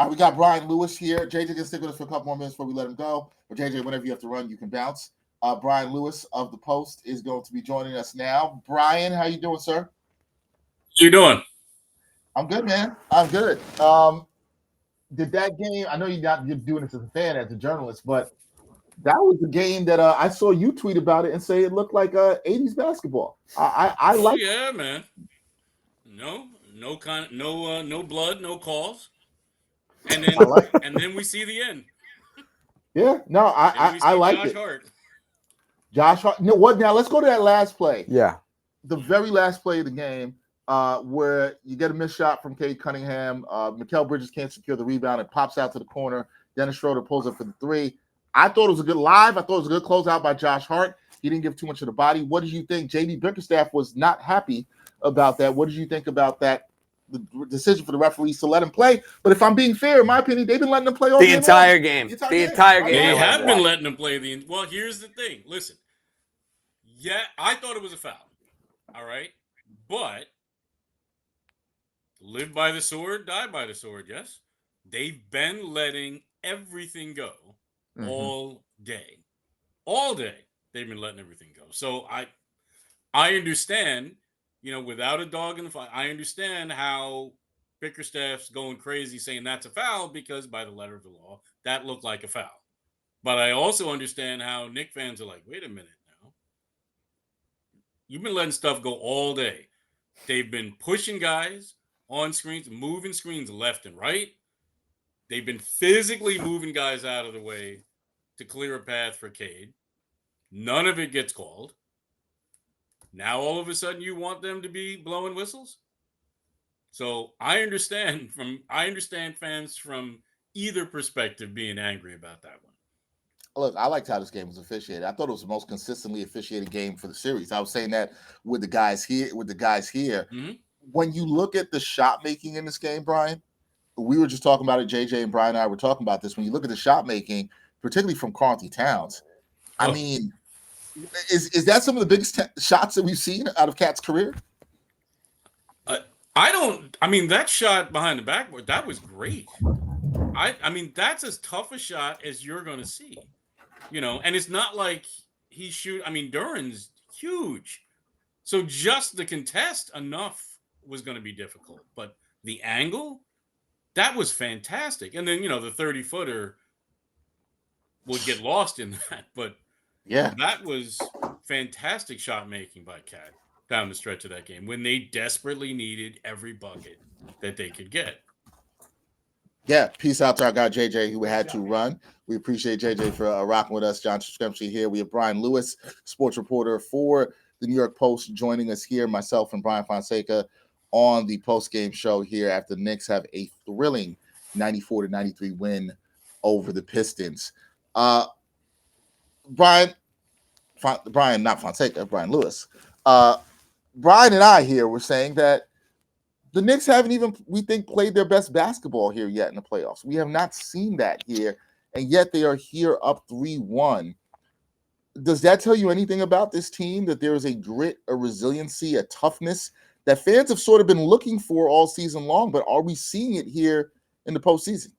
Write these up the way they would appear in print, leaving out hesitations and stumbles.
We got Brian Lewis here. JJ can stick with us for a couple more minutes before we let him go. But JJ, whenever you have to run, you can bounce. Brian Lewis of the Post is going to be joining us now. Brian, how you doing, sir? How you doing? I'm good, man. I'm good. Did that game? I know you're doing this as a fan, as a journalist, but that was the game that I saw you tweet about it and say it looked like 80s basketball. I Oh like. yeah, man. No blood, no calls, and I then like. and then we see the end. Yeah, no, Then we I see liked Josh it. Hart. Josh Hart. No, what now? Let's go to that last play. Yeah. The very last play of the game, where you get a missed shot from Cade Cunningham. Mikal Bridges can't secure the rebound. It pops out to the corner. Dennis Schroeder pulls up for the three. I thought it was a good live. I thought it was a good closeout by Josh Hart. He didn't give too much of the body. What did you think? JD Bickerstaff was not happy about that. What did you think about that? The decision for the referees to let him play. But if I'm being fair, in my opinion, they've been letting him play all The entire game. The entire game. They have been letting him play the. Well, here's the thing. Listen. Yeah, I thought it was a foul. All right, but live by the sword, die by the sword. Yes, they've been letting everything go all day. All day they've been letting everything go. So I understand. Without a dog in the fight, I understand how Bickerstaff's going crazy saying that's a foul because by the letter of the law, that looked like a foul. But I also understand how Knicks fans are like, wait a minute now. You've been letting stuff go all day. They've been pushing guys on screens, moving screens left and right. They've been physically moving guys out of the way to clear a path for Cade. None of it gets called. Now, all of a sudden, you want them to be blowing whistles? So I understand fans from either perspective being angry about that one. Look, I liked how this game was officiated. I thought it was the most consistently officiated game for the series. I was saying that with the guys here. Mm-hmm. When you look at the shot making in this game, Brian, we were just talking about it. JJ and Brian and I were talking about this. When you look at the shot making, particularly from Karl-Anthony Towns, I mean, is that some of the biggest shots that we've seen out of Cat's career? That shot behind the backboard, that was great. I mean, that's as tough a shot as you're going to see. And it's not like he shoot. I mean, Duran's huge. So just the contest enough was going to be difficult. But the angle, that was fantastic. And then, the 30-footer would get lost in that. But yeah, that was fantastic shot making by Cat down the stretch of that game when they desperately needed every bucket that they could get. Yeah, peace out to our guy JJ who had to run. We appreciate JJ for rocking with us. John Skremsky here. We have Brian Lewis, sports reporter for the New York Post, joining us here. Myself and Brian Fonseca on the post-game show here after the Knicks have a thrilling 94-93 win over the Pistons. Brian, not Fonseca, Brian Lewis. Brian and I here were saying that the Knicks haven't even, we think, played their best basketball here yet in the playoffs. We have not seen that here, and yet they are here up 3-1. Does that tell you anything about this team, that there is a grit, a resiliency, a toughness that fans have sort of been looking for all season long, but are we seeing it here in the postseason?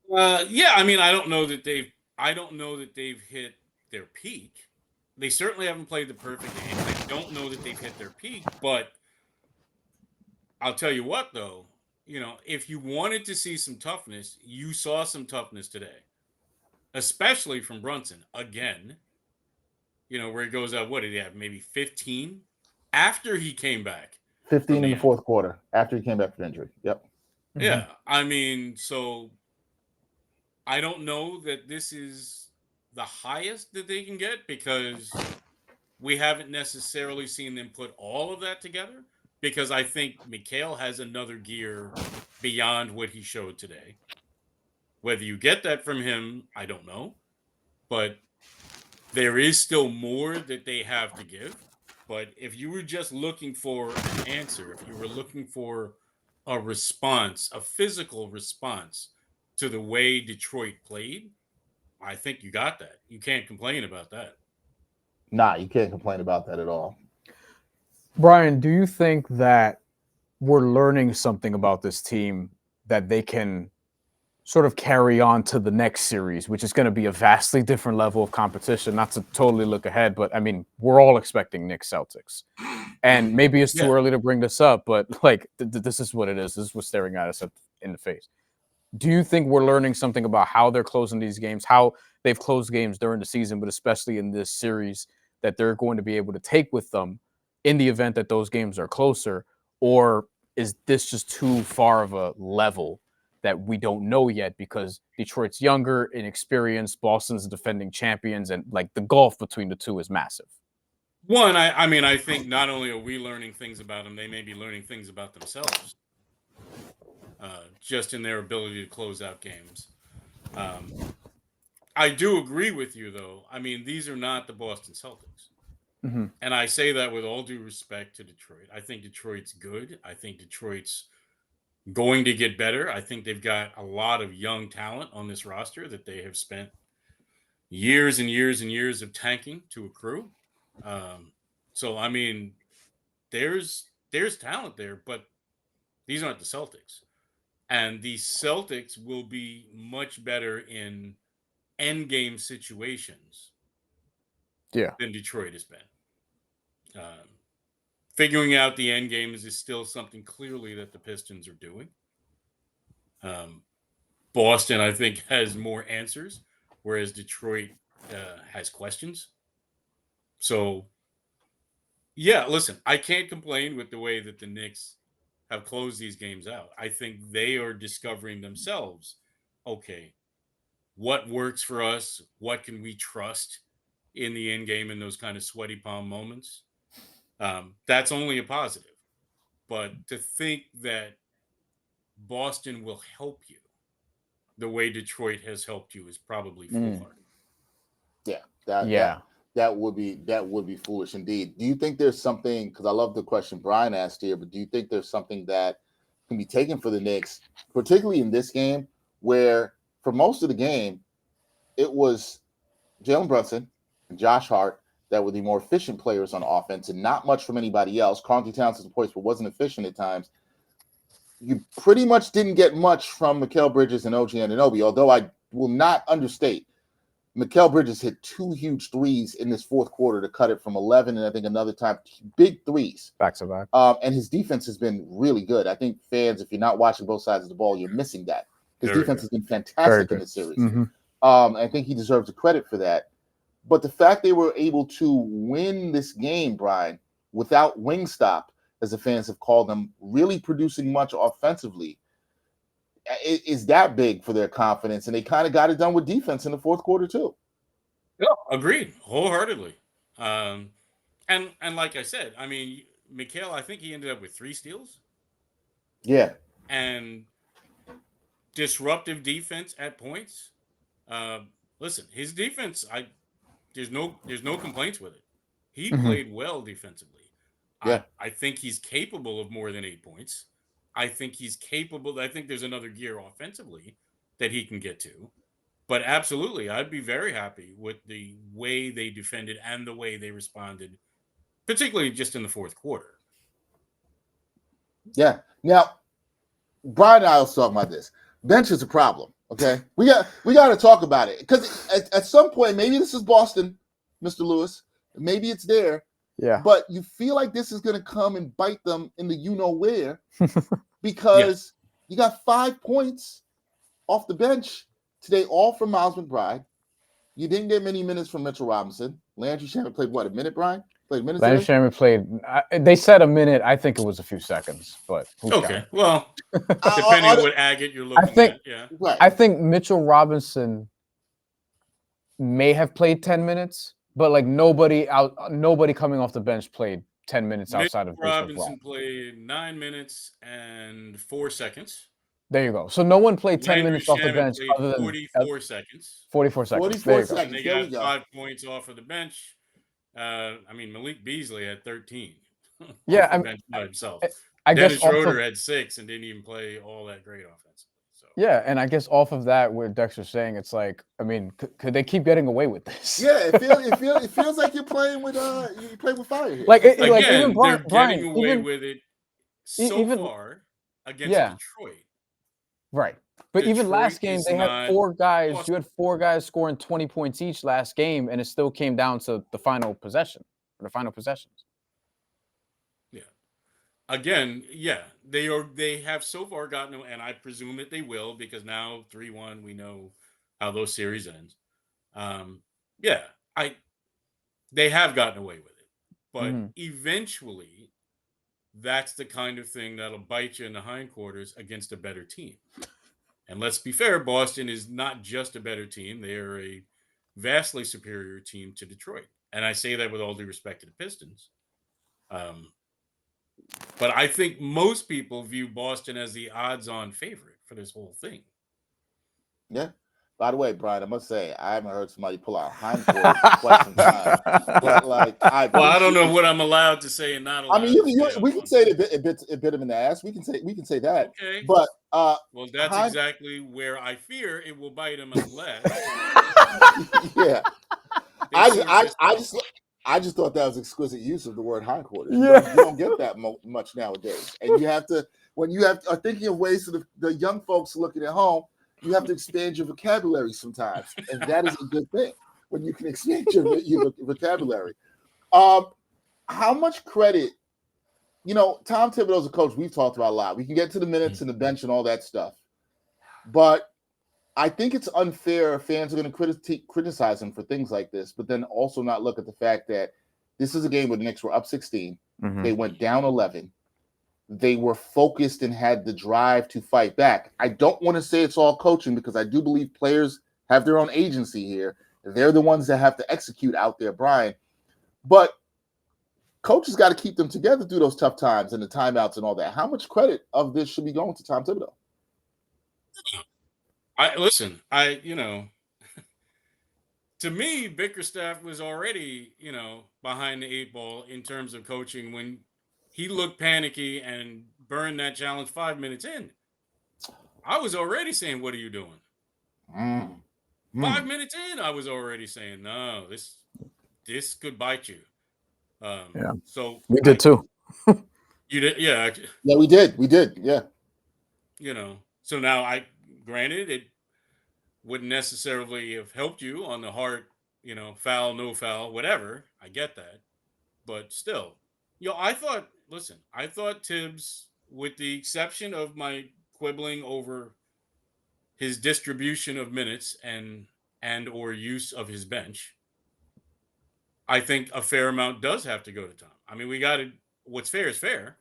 Yeah, I mean, I don't know that they've hit their peak. They certainly haven't played the perfect game. I don't know that they've hit their peak, but I'll tell you what, though, if you wanted to see some toughness, you saw some toughness today, especially from Brunson again. Where he goes out, what did he have? Maybe 15 after he came back. 15 in the fourth quarter after he came back from injury. Yep. Yeah. I mean, so I don't know that this is the highest that they can get because we haven't necessarily seen them put all of that together. Because I think Mikal has another gear beyond what he showed today. Whether you get that from him, I don't know. But there is still more that they have to give. But if you were just looking for an answer, if you were looking for a response, a physical response to the way Detroit played, I think you got that. You can't complain about that. Nah, you can't complain about that at all. Brian, do you think that we're learning something about this team that they can sort of carry on to the next series, which is going to be a vastly different level of competition. Not to totally look ahead, but I mean, we're all expecting Knicks Celtics. And maybe it's too early to bring this up, but like this is what it is. This is what's staring at us in the face. Do you think we're learning something about how they're closing these games, how they've closed games during the season, but especially in this series, that they're going to be able to take with them in the event that those games are closer? Or is this just too far of a level that we don't know yet because Detroit's younger, inexperienced, Boston's defending champions, and like the gulf between the two is massive? One, I mean, I think not only are we learning things about them, they may be learning things about themselves, just in their ability to close out games. I do agree with you, though. I mean, these are not the Boston Celtics. Mm-hmm. And I say that with all due respect to Detroit. I think Detroit's good. I think Detroit's going to get better. I think they've got a lot of young talent on this roster that they have spent years and years and years of tanking to accrue. So, I mean, there's talent there, but these aren't the Celtics. And the Celtics will be much better in end game situations than Detroit has been. Figuring out the end games is still something clearly that the Pistons are doing. Boston, I think, has more answers, whereas Detroit has questions. So, yeah, listen, I can't complain with the way that the Knicks have closed these games out. I think they are discovering themselves, okay, what works for us? What can we trust in the end game in those kind of sweaty palm moments? That's only a positive. But to think that Boston will help you the way Detroit has helped you is probably foolhardy. That would be foolish indeed. Do you think there's something, because I love the question Bryan asked here, but do you think there's something that can be taken for the Knicks, particularly in this game, where for most of the game, it was Jalen Brunson and Josh Hart that were the more efficient players on offense and not much from anybody else. Karl-Anthony Towns at the points, but wasn't efficient at times. You pretty much didn't get much from Mikal Bridges and OG Anunoby, although I will not understate. Mikal Bridges hit 2 huge threes in this fourth quarter to cut it from 11, and I think another time, big threes. Back to back. And his defense has been really good. I think fans, if you're not watching both sides of the ball, you're missing that. His defense has been fantastic in this series. Mm-hmm. I think he deserves the credit for that. But the fact they were able to win this game, Bryan, without Wingstop, as the fans have called them, really producing much offensively, is that big for their confidence? And they kind of got it done with defense in the fourth quarter too. Yeah, agreed, wholeheartedly. And like I said, I mean, Mikal, I think he ended up with 3 steals. Yeah. And disruptive defense at points. Listen, his defense, there's no complaints with it. He played well defensively. Yeah. I think he's capable of more than 8 points. I think he's capable. I think there's another gear offensively that he can get to. But absolutely, I'd be very happy with the way they defended and the way they responded, particularly just in the fourth quarter. Yeah. Now, Bryan and I was talking about this. Bench is a problem. Okay, we got to talk about it because at some point, maybe this is Boston, Mr. Lewis. Maybe it's there. Yeah. But you feel like this is going to come and bite them in the you-know-where because you got 5 points off the bench today, all from Miles McBride. You didn't get many minutes from Mitchell Robinson. Landry Shamet played, what, a minute, Bryan? Played minutes. Landry Shamet played, they said a minute. I think it was a few seconds, but okay. Well, depending on what agate you're looking at. Yeah. Right. I think Mitchell Robinson may have played 10 minutes. But like nobody coming off the bench played 10 minutes outside of Robinson played 9 minutes and 4 seconds. There you go. So no one played 10 minutes off the bench other than 44 seconds. 44 seconds. 44 seconds. And they got 5 points off of the bench. I mean, Malik Beasley had 13. Yeah, I mean, by himself. Dennis Schroeder had 6 and didn't even play all that great offense. So. Yeah, and I guess off of that, what Dexter's saying, it's like, I mean, could they keep getting away with this? Yeah, it feels like you're playing with fire here. Like, again, like even they're Bryan, getting away with it so far against Detroit. Right. But even last game, they had 4 guys. Boston. You had 4 guys scoring 20 points each last game, and it still came down to the final possession or the final possessions. Yeah. Again, yeah, they have so far gotten, and I presume that they will, because now 3-1, we know how those series ends. Yeah, they have gotten away with it, but eventually, that's the kind of thing that'll bite you in the hindquarters against a better team. And let's be fair, Boston is not just a better team; they are a vastly superior team to Detroit, and I say that with all due respect to the Pistons. But I think most people view Boston as the odds-on favorite for this whole thing. Yeah. By the way, Brian, I must say I haven't heard somebody pull out hindquarters in quite some time. But like, I don't know what I'm allowed to say and not allowed. I mean, we can say it bit him in the ass. We can say that. Okay. But well, that's exactly where I fear it will bite him unless. Yeah. I just thought that was exquisite use of the word hindquarters. Yeah. You don't get that much nowadays, and you have to are thinking of ways for the young folks looking at home. You have to expand your vocabulary sometimes, and that is a good thing when you can expand your vocabulary. How much credit, Tom Thibodeau's a coach we've talked about a lot. We can get to the minutes and the bench and all that stuff, but I think it's unfair. Fans are going to criticize him for things like this, but then also not look at the fact that this is a game where the Knicks were up 16. They went down 11. They were focused and had the drive to fight back. I don't want to say it's all coaching, because I do believe players have their own agency here. They're the ones that have to execute out there, Brian. But coaches got to keep them together through those tough times and the timeouts and all that. How much credit of this should be going to Tom Thibodeau? To me, Bickerstaff was already, behind the 8 ball in terms of coaching when he looked panicky and burned that challenge 5 minutes in. I was already saying, what are you doing? 5 minutes in, I was already saying, no, this could bite you. Yeah. So we did too. You did? Yeah. Yeah, we did. We did. Yeah. So now granted, it wouldn't necessarily have helped you on the hard, foul, no foul, whatever. I get that. But still, I thought Tibbs, with the exception of my quibbling over his distribution of minutes and or use of his bench, I think a fair amount does have to go to Tom. I mean, we got to, what's fair is fair.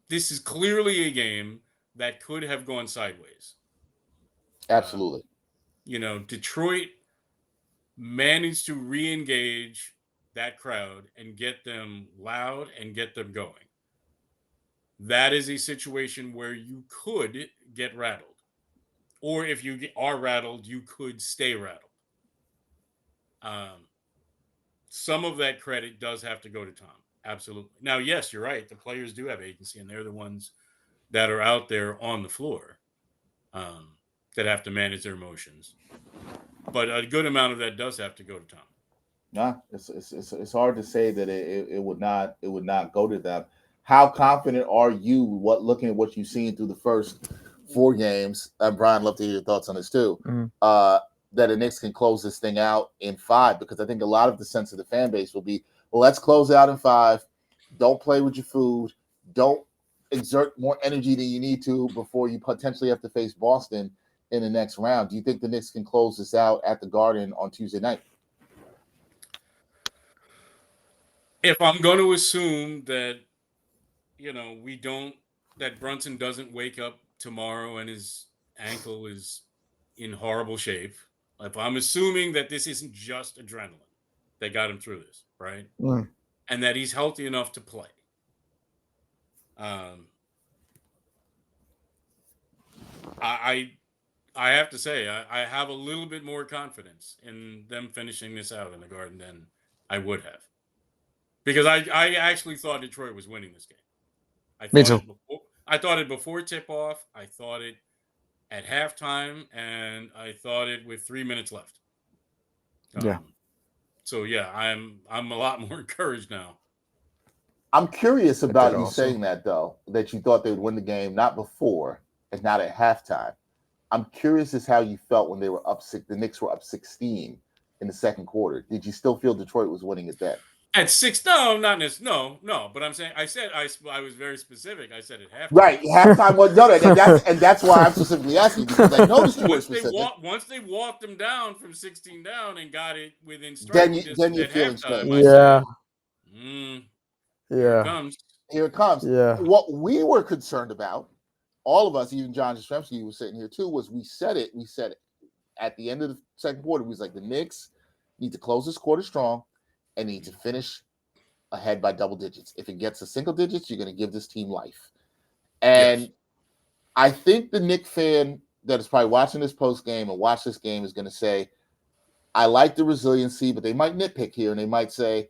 This is clearly a game that could have gone sideways. Absolutely. Detroit managed to re-engage that crowd and get them loud and get them going. That is a situation where you could get rattled. Or if you are rattled, you could stay rattled. Some of that credit does have to go to Tom. Absolutely. Now, yes, you're right. The players do have agency, and they're the ones that are out there on the floor that have to manage their emotions. But a good amount of that does have to go to Tom. Nah, it's hard to say that it would not go to them. How confident are you? Looking at what you've seen through the first 4 games, Brian, I'd love to hear your thoughts on this too. That the Knicks can close this thing out in 5, because I think a lot of the sense of the fan base will be, well, let's close it out in 5. Don't play with your food. Don't exert more energy than you need to before you potentially have to face Boston in the next round. Do you think the Knicks can close this out at the Garden on Tuesday night? If I'm going to assume that, that Brunson doesn't wake up tomorrow and his ankle is in horrible shape, if I'm assuming that this isn't just adrenaline that got him through this, right? And that he's healthy enough to play. I have to say, I have a little bit more confidence in them finishing this out in the Garden than I would have. Because I actually thought Detroit was winning this game. Me too. I thought it before tip-off. I thought it at halftime, and I thought it with 3 minutes left. Yeah. So yeah, I'm a lot more encouraged now. I'm curious about you also. saying that, though, that you thought they would win the game, not before and not at halftime. I'm curious as how you felt when they were up six. The Knicks were up 16 in the second quarter. Did you still feel Detroit was winning at that? At 6, no, not necessarily. No. But I'm saying, I was very specific. I said at halftime. Right, halftime was no, and that's why I'm specifically asking because I noticed you were specific. Once they walked them down from 16 down and got it within Then striking then distance you're at feeling halftime, strange. I said, here it comes. Here it comes. Yeah. What we were concerned about, all of us, even John Jastrzemski was sitting here too, was we said it at the end of the second quarter. We was like, the Knicks need to close this quarter strong and need to finish ahead by double digits. If it gets to single digits, you're going to give this team life. And Yes. I think the Knicks fan that is probably watching this post game and watch this game is going to say, I like the resiliency, but they might nitpick here and they might say,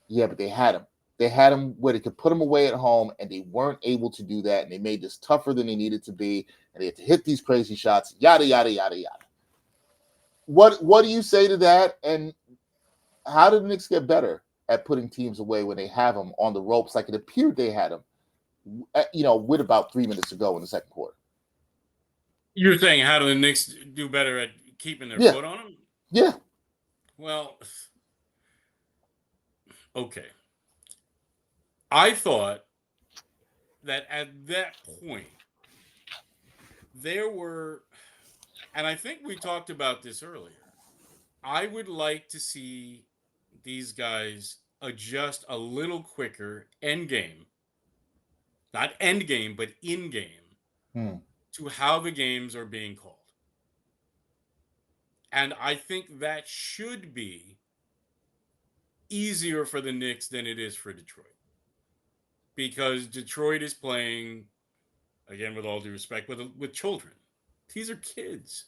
yeah, but they had him. They had him where they could put him away at home, and they weren't able to do that. And they made this tougher than they needed to be, and they had to hit these crazy shots. Yada yada yada yada. What do you say to that? And how did the Knicks get better at putting teams away when they have them on the ropes, like it appeared they had them, with about 3 minutes to go in the second quarter? You're saying how do the Knicks do better at keeping their foot on them? Yeah. Well, okay. I thought that at that point, there were, and I think we talked about this earlier, I would like to see these guys adjust a little quicker end game, not end game, but in game, to how the games are being called. And I think that should be easier for the Knicks than it is for Detroit. Because Detroit is playing, again, with all due respect, with children. These are kids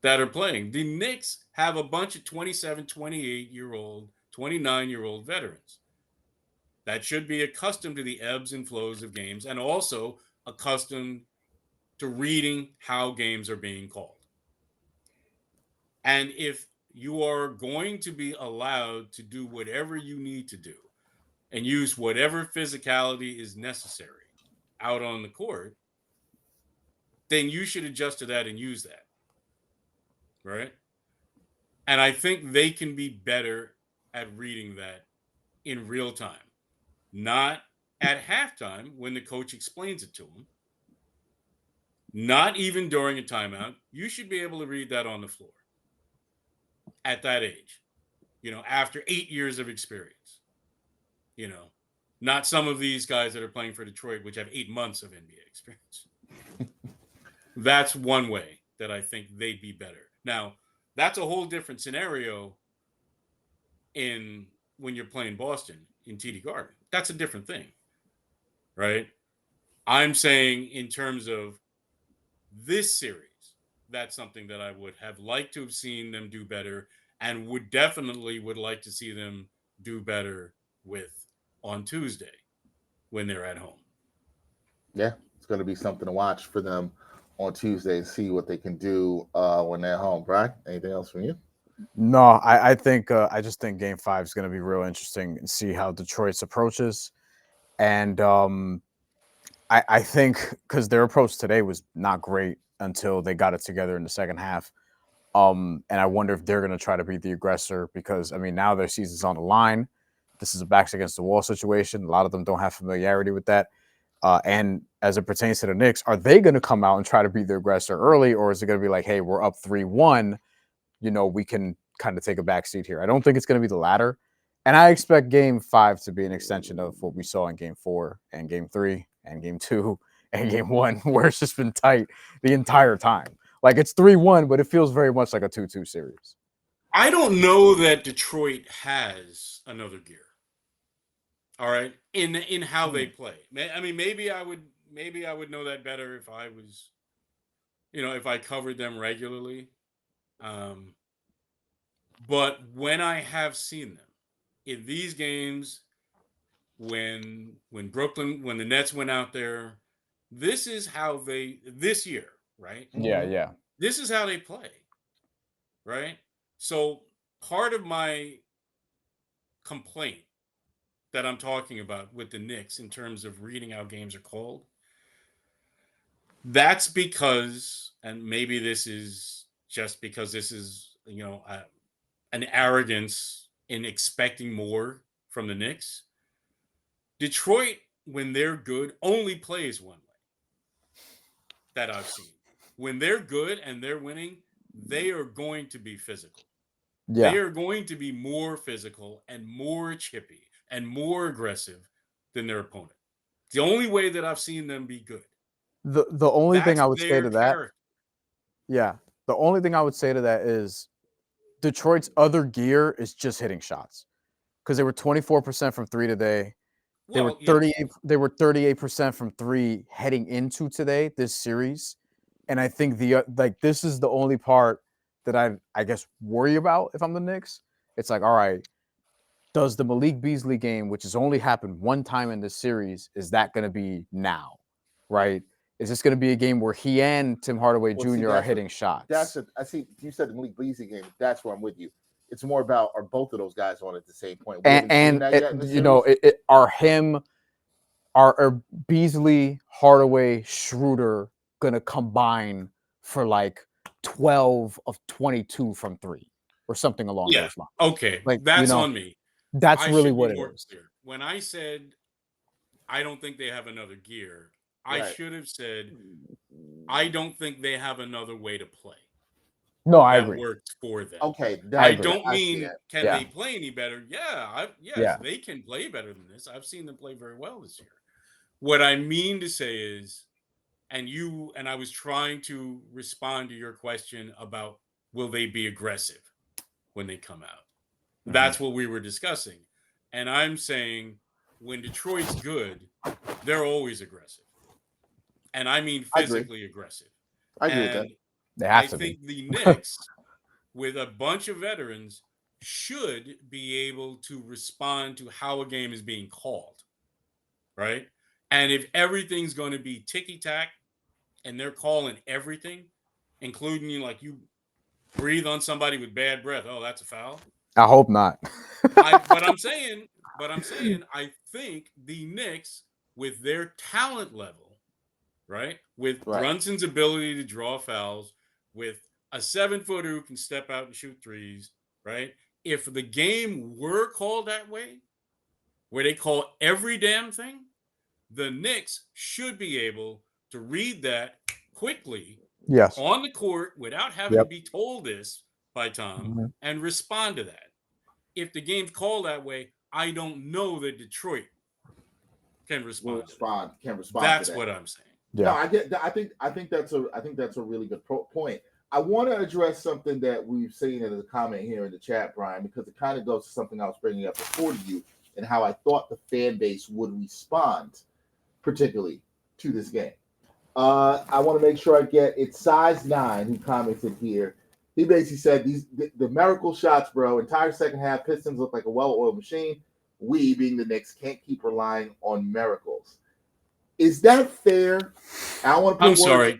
that are playing. The Knicks have a bunch of 27, 28-year-old, 29-year-old veterans that should be accustomed to the ebbs and flows of games and also accustomed to reading how games are being called. And if you are going to be allowed to do whatever you need to do and use whatever physicality is necessary out on the court, then you should adjust to that and use that. Right? And I think they can be better at reading that in real time. Not at halftime when the coach explains it to them. Not even during a timeout. You should be able to read that on the floor at that age. After 8 years of experience. Not some of these guys that are playing for Detroit, which have 8 months of NBA experience. That's one way that I think they'd be better. Now, that's a whole different scenario when you're playing Boston in TD Garden. That's a different thing, right? I'm saying in terms of this series, that's something that I would have liked to have seen them do better and would like to see them do better with on Tuesday when they're at home. Yeah, it's going to be something to watch for them on Tuesday and see what they can do when they're home. Bryan, anything else from you? No, I think I just think Game 5 is going to be real interesting and see how Detroit's approaches. And I think because their approach today was not great until they got it together in the second half. And I wonder if they're going to try to be the aggressor because, now their season's on the line. This is a backs against the wall situation. A lot of them don't have familiarity with that. And as it pertains to the Knicks, are they going to come out and try to be the aggressor early, or is it going to be like, hey, we're up 3-1, we can kind of take a back seat here? I don't think it's going to be the latter. And I expect Game 5 to be an extension of what we saw in Game 4 and Game 3 and Game 2 and Game 1, where it's just been tight the entire time. Like it's 3-1, but it feels very much like a 2-2 series. I don't know that Detroit has another gear. All right, in how they play. Maybe I would know that better if I was, if I covered them regularly. But when I have seen them in these games, when the Nets went out there, this is how this year, right? Yeah. This is how they play, right? So part of my complaint that I'm talking about with the Knicks in terms of reading how games are called, that's because, and maybe this is just because this is, an arrogance in expecting more from the Knicks. Detroit, when they're good, only plays one way that I've seen. When they're good and they're winning, they are going to be physical. Yeah. They are going to be more physical and more chippy and more aggressive than their opponent. The only way that I've seen them be good. The only thing That's I would say their to that, character. yeah, the only thing I would say to that is Detroit's other gear is just hitting shots, because they were 24% from three today. They were Well, yes. 38. They were 38% from three heading into today, this series, and I think this is the only part that I guess worry about if I'm the Knicks. It's like, all right, does the Malik Beasley game, which has only happened one time in this series, is that going to be now, right? Is this going to be a game where he and Tim Hardaway Jr. are hitting shots? I see. You said the Malik Beasley game. That's where I'm with you. It's more about, are both of those guys on at the same point? Are Beasley, Hardaway, Schroeder gonna combine for like 12 of 22 from three or something along those lines? Okay, like, that's on me. That's really what it is. Clear. When I said I don't think they have another gear, I should have said I don't think they have another way to play. No, I agree. That works for them. Okay, I don't mean can they play any better? Yes, they can play better than this. I've seen them play very well this year. What I mean to say is, and I was trying to respond to your question about will they be aggressive when they come out? Mm-hmm. That's what we were discussing. And I'm saying when Detroit's good, they're always aggressive. And I mean physically aggressive. I agree with that. They have to think the Knicks, with a bunch of veterans, should be able to respond to how a game is being called, right? And if everything's going to be ticky-tack and they're calling everything, including you breathe on somebody with bad breath, oh, that's a foul. I hope not. But I'm saying, I think the Knicks, with their talent level, right, with Brunson's ability to draw fouls, with a 7-footer who can step out and shoot threes, right? If the game were called that way, where they call every damn thing, the Knicks should be able to read that quickly on the court without having to be told this by Tom and respond to that. If the game's called that way, I don't know that Detroit can respond. That's what I'm saying. Yeah. No, I get. I think that's a really good point. I want to address something that we've seen in the comment here in the chat, Bryan, because it kind of goes to something I was bringing up before to you and how I thought the fan base would respond, particularly to this game. I want to make sure I get it's size 9 who commented here. He basically said the miracle shots, bro. Entire second half, Pistons look like a well-oiled machine. We, being the Knicks, can't keep relying on miracles. Is that fair? I want to. I'm sorry.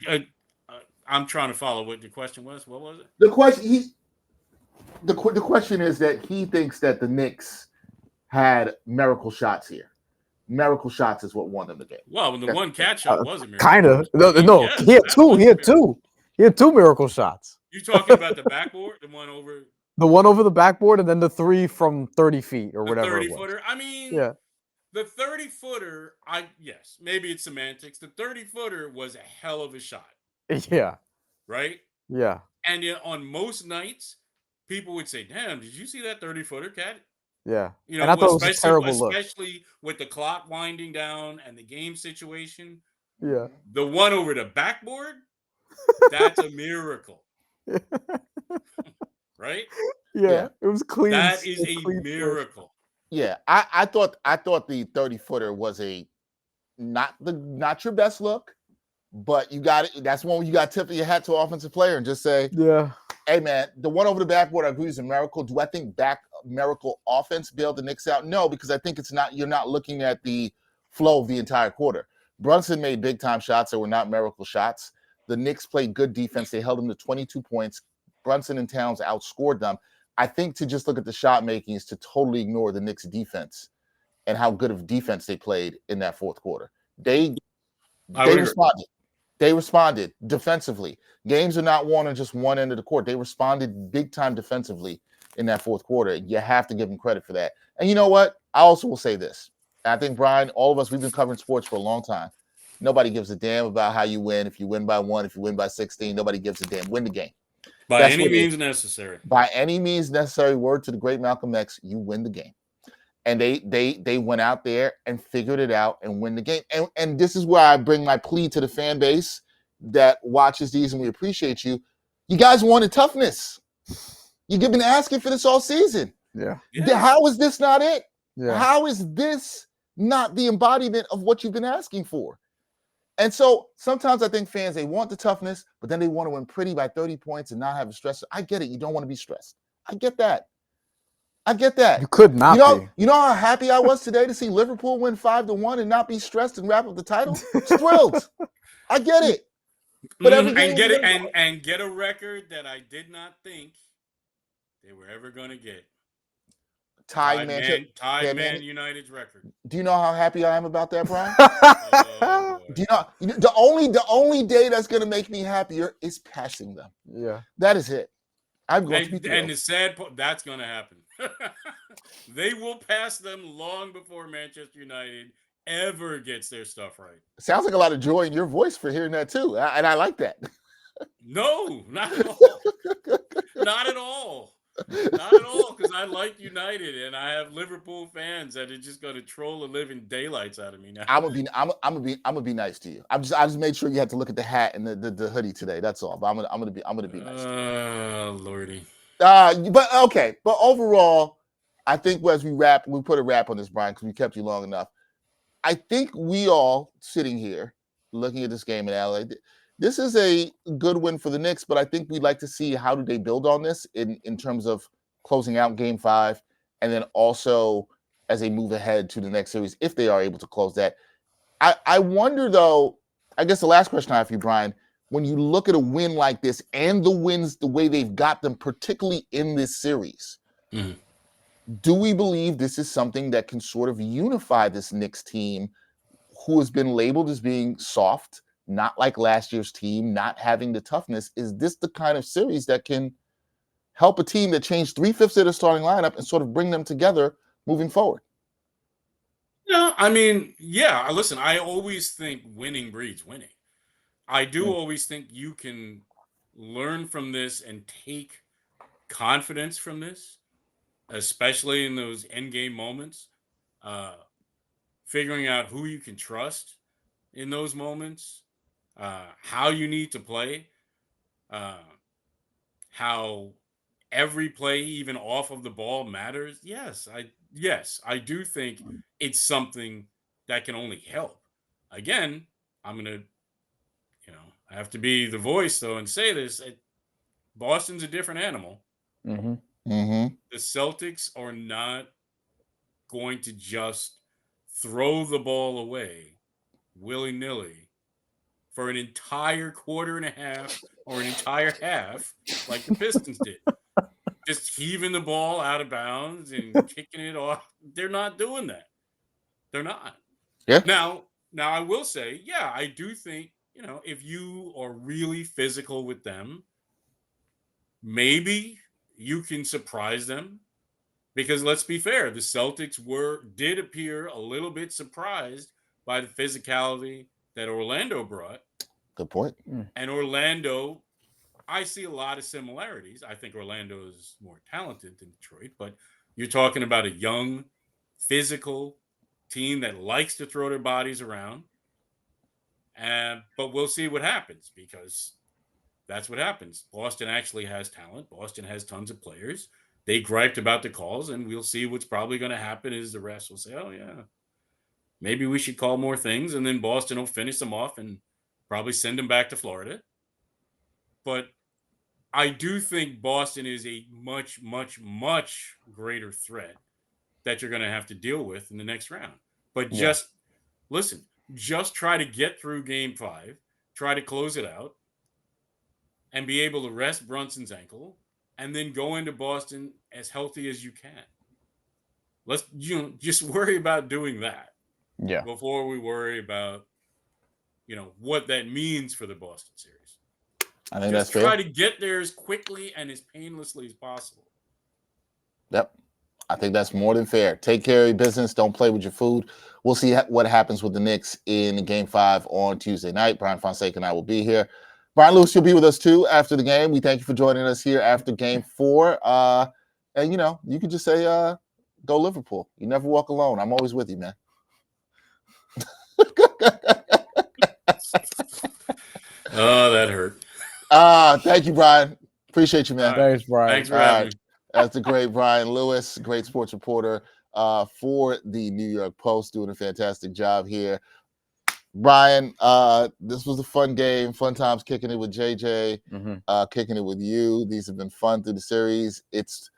I'm trying to follow what the question was. What was it? The question the question is that he thinks that the Knicks had miracle shots here. Miracle shots is what won them the game. Well, the one catch shot was a miracle. Kind of. No, yes, he had two. He had two. He had two miracle shots. You talking about the backboard, the one over the backboard, and then the 3 from 30 feet or whatever. 30-footer. I mean, yeah. The 30-footer, maybe it's semantics. The 30-footer was a hell of a shot. Yeah. Right? Yeah. And on most nights, people would say, damn, did you see that 30-footer, Cat? Yeah. And I thought it was a terrible look. Especially with the clock winding down and the game situation. Yeah. The one over the backboard, that's a miracle. Right? Yeah. It was clean. That is a miracle. Yeah, I thought the 30-footer was not your best look, but you got it. That's one where you got to tip your hat to an offensive player and just say, hey man, the one over the backboard I agree is a miracle. Do I think miracle offense bailed the Knicks out? No, because I think you're not looking at the flow of the entire quarter. Brunson made big time shots that were not miracle shots. The Knicks played good defense. They held them to 22 points. Brunson and Towns outscored them. I think to just look at the shot making is to totally ignore the Knicks defense and how good of defense they played in that fourth quarter. They agree. responded. They responded defensively. Games are not won on just one end of the court. They responded big time defensively in that fourth quarter. You have to give them credit for that. And you know what? I also will say this. I think, Bryan, all of us, we've been covering sports for a long time. Nobody gives a damn about how you win. If you win by 1, if you win by 16, nobody gives a damn. Win the game. By any means necessary. By any means necessary, word to the great Malcolm X, you win the game. And they went out there and figured it out and win the game. And this is where I bring my plea to the fan base that watches these, and we appreciate you. You guys wanted toughness. You've been asking for this all season. Yeah. How is this not it? Yeah. How is this not the embodiment of what you've been asking for? And so sometimes I think fans, they want the toughness, but then they want to win pretty by 30 points and not have a stress. I get it. You don't want to be stressed. I get that. You could not be. You know how happy I was today to see Liverpool win 5-1 and not be stressed and wrap up the title? Thrilled. I get it. But and get it and get a record that I did not think they were ever going to get. Tied Man United's record. Do you know how happy I am about that, Bryan? Do you know the only day that's going to make me happier is passing them. Yeah, that is it. I'm going to be thrilled. And the sad part, that's going to happen. They will pass them long before Manchester United ever gets their stuff right. Sounds like a lot of joy in your voice for hearing that too, and I like that. No, not at all. Not at all. Not at all, because I like United and I have Liverpool fans that are just going to troll the living daylights out of me now. I'm gonna be nice to you. I just made sure you had to look at the hat and the hoodie today. That's all. But I'm gonna be nice to you. Oh Lordy. But okay. But overall, I think as we put a wrap on this, Bryan, because we kept you long enough. I think we all sitting here looking at this game in LA. This is a good win for the Knicks, but I think we'd like to see how do they build on this in terms of closing out Game 5, and then also as they move ahead to the next series, if they are able to close that. I wonder, though, I guess the last question I have for you, Bryan, when you look at a win like this and the wins, the way they've got them, particularly in this series, do we believe this is something that can sort of unify this Knicks team who has been labeled as being soft, not like last year's team, not having the toughness? Is this the kind of series that can help a team that changed 3/5 of their starting lineup and sort of bring them together moving forward? Yeah, I mean, yeah. Listen, I always think winning breeds winning. I do always think you can learn from this and take confidence from this, especially in those end game moments. Figuring out who you can trust in those moments. How you need to play, how every play, even off of the ball, matters. Yes, I do think it's something that can only help. Again, I'm gonna, I have to be the voice though and say this: Boston's a different animal. The Celtics are not going to just throw the ball away willy-nilly for an entire quarter and a half or an entire half like the Pistons did. Just heaving the ball out of bounds and kicking it off. They're not doing that. They're not. Yeah. Now I will say, yeah, I do think, if you are really physical with them, maybe you can surprise them. Because let's be fair, the Celtics did appear a little bit surprised by the physicality that Orlando brought. Good point. And Orlando, I see a lot of similarities. I think Orlando is more talented than Detroit, but you're talking about a young, physical team that likes to throw their bodies around. But we'll see what happens, because that's what happens. Boston actually has talent. Boston has tons of players. They griped about the calls, and we'll see what's probably going to happen is the refs will say, oh, yeah, maybe we should call more things, and then Boston will finish them off and probably send them back to Florida. But I do think Boston is a much, much, much greater threat that you're going to have to deal with in the next round. But just try to get through Game 5, try to close it out, and be able to rest Brunson's ankle, and then go into Boston as healthy as you can. let's just worry about doing that. Yeah. Before we worry about what that means for the Boston series. I think Just that's try fair. to get there as quickly and as painlessly as possible. Yep. I think that's more than fair. Take care of your business. Don't play with your food. We'll see what happens with the Knicks in Game 5 on Tuesday night. Brian Fonseca and I will be here. Brian Lewis, you'll be with us too after the game. We thank you for joining us here after Game 4. And, you can just say, go Liverpool. You never walk alone. I'm always with you, man. Oh, that hurt. Thank you, Brian. Appreciate you, man. Right. Thanks, Brian. Thanks for having me. That's the great Brian Lewis, great sports reporter for the New York Post, doing a fantastic job here. Brian, this was a fun game, fun times kicking it with JJ, kicking it with you. These have been fun through the series. It's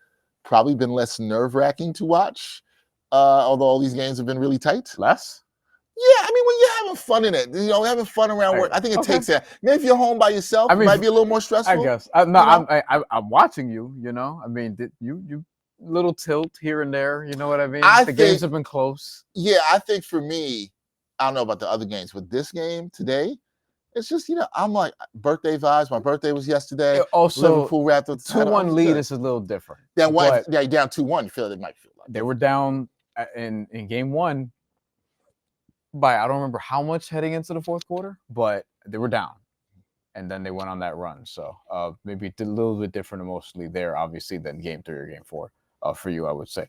probably been less nerve-wracking to watch, although all these games have been really tight. Less? Yeah, I mean, when you're having fun in it, having fun around work, I think it takes that. Maybe if you're home by yourself, it might be a little more stressful. I guess. I'm watching you, I mean, you little tilt here and there, you know what I mean? The games have been close. Yeah, I think for me, I don't know about the other games, but this game today, it's just, I'm like birthday vibes. My birthday was yesterday. Also, Liverpool wrapped up 2-1 lead is a little different. Then down 2-1, you feel it might feel like they were down in Game 1 by I don't remember how much heading into the fourth quarter, but they were down, and then they went on that run. So maybe a little bit different emotionally there, obviously, than Game 3 or Game 4 for you, I would say.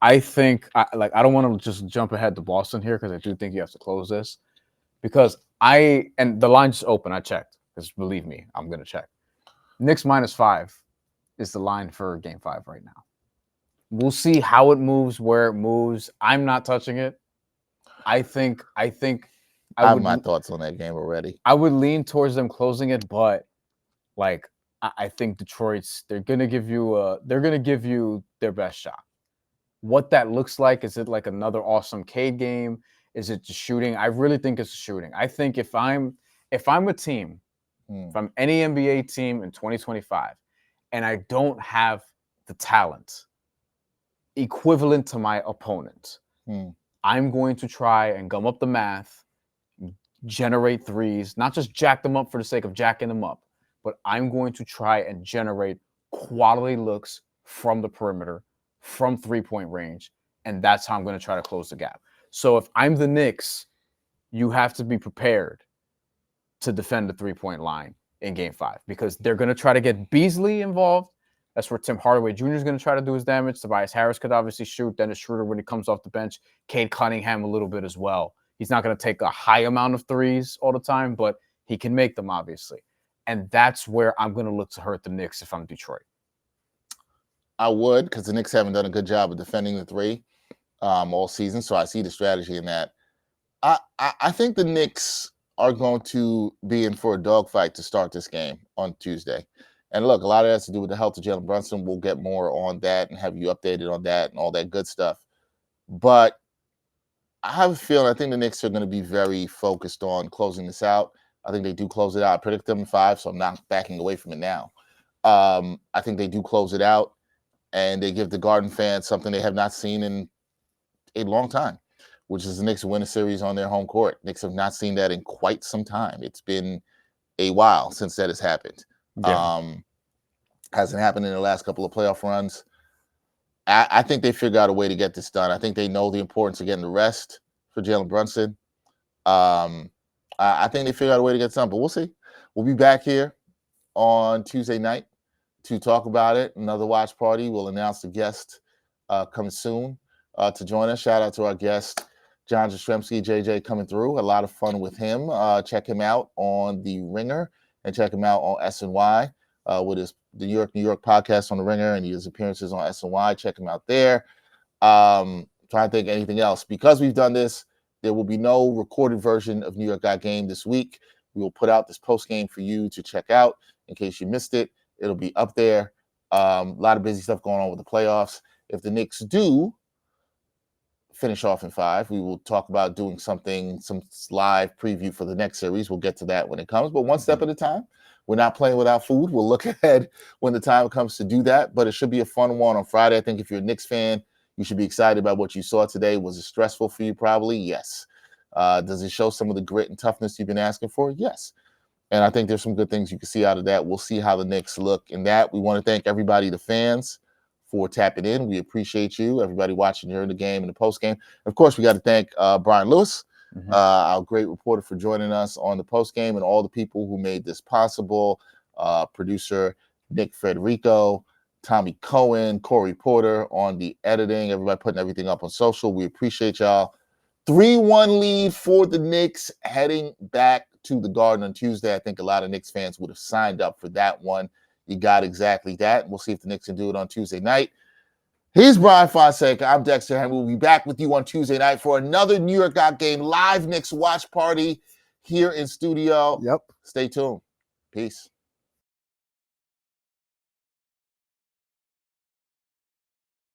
I think I don't want to just jump ahead to Boston here because I do think you have to close this because and the line just open. I checked because believe me, I'm gonna check. Knicks -5 is the line for Game 5 right now. We'll see how it moves, where it moves. I'm not touching it. I think I have my thoughts on that game already. I would lean towards them closing it, but I think Detroit's they're gonna give you their best shot. What that looks like, is it like another awesome Cade game? Is it just shooting? I really think it's shooting. I think if I'm a team, if I'm any NBA team in 2025, and I don't have the talent equivalent to my opponent, I'm going to try and gum up the math, generate threes, not just jack them up for the sake of jacking them up, but I'm going to try and generate quality looks from the perimeter, from three-point range, and that's how I'm going to try to close the gap. So if I'm the Knicks, you have to be prepared to defend the three-point line in Game 5 because they're going to try to get Beasley involved. That's where Tim Hardaway Jr. is going to try to do his damage. Tobias Harris could obviously shoot. Dennis Schroeder when he comes off the bench. Cade Cunningham a little bit as well. He's not going to take a high amount of threes all the time, but he can make them, obviously. And that's where I'm going to look to hurt the Knicks if I'm Detroit. I would, because the Knicks haven't done a good job of defending the three all season, so I see the strategy in that. I think the Knicks are going to be in for a dogfight to start this game on Tuesday. And look, a lot of that has to do with the health of Jalen Brunson. We'll get more on that and have you updated on that and all that good stuff. But I have a feeling, I think the Knicks are going to be very focused on closing this out. I think they do close it out. I predict them in 5, so I'm not backing away from it now. I think they do close it out, and they give the Garden fans something they have not seen in a long time, which is the Knicks win a series on their home court. Knicks have not seen that in quite some time. It's been a while since that has happened. Yeah. Hasn't happened in the last couple of playoff runs. I think they figure out a way to get this done. I think they know the importance of getting the rest for Jalen Brunson. I think they figure out a way to get something, but we'll see. We'll be back here on Tuesday night to talk about it. Another watch party. We'll announce the guest coming soon to join us. Shout out to our guest, John Jastrzemski, JJ, coming through. A lot of fun with him. Check him out on The Ringer and check him out on SNY with his the New York podcast on The Ringer and his appearances on SNY. Check him out there. Trying to think anything else. Because we've done this, there will be no recorded version of New York Got Game this week. We will put out this post game for you to check out in case you missed it. It'll be up there. A lot of busy stuff going on with the playoffs. If the Knicks do finish off in 5. We will talk about doing some live preview for the next series. We'll get to that when it comes, but one step at a time. We're not playing without food. We'll look ahead when the time comes to do that, but it should be a fun one on Friday. I think if you're a Knicks fan, you should be excited about what you saw today. Was it stressful for you? Probably, yes. Does it show some of the grit and toughness you've been asking for? Yes. And I think there's some good things you can see out of that. We'll see how the Knicks look in that. We want to thank everybody, the fans, for tapping in. We appreciate you, everybody watching during the game and the post game. Of course, we got to thank Brian Lewis, our great reporter, for joining us on the post game, and all the people who made this possible. Producer Nick Federico, Tommy Cohen, Corey Porter on the editing, everybody putting everything up on social. We appreciate y'all. 3-1 lead for the Knicks heading back to the Garden on Tuesday. I think a lot of Knicks fans would have signed up for that one. You got exactly that. We'll see if the Knicks can do it on Tuesday night. Here's Brian Fonseca. I'm Dexter, and we'll be back with you on Tuesday night for another New York Out Game live Knicks watch party here in studio. Yep. Stay tuned. Peace.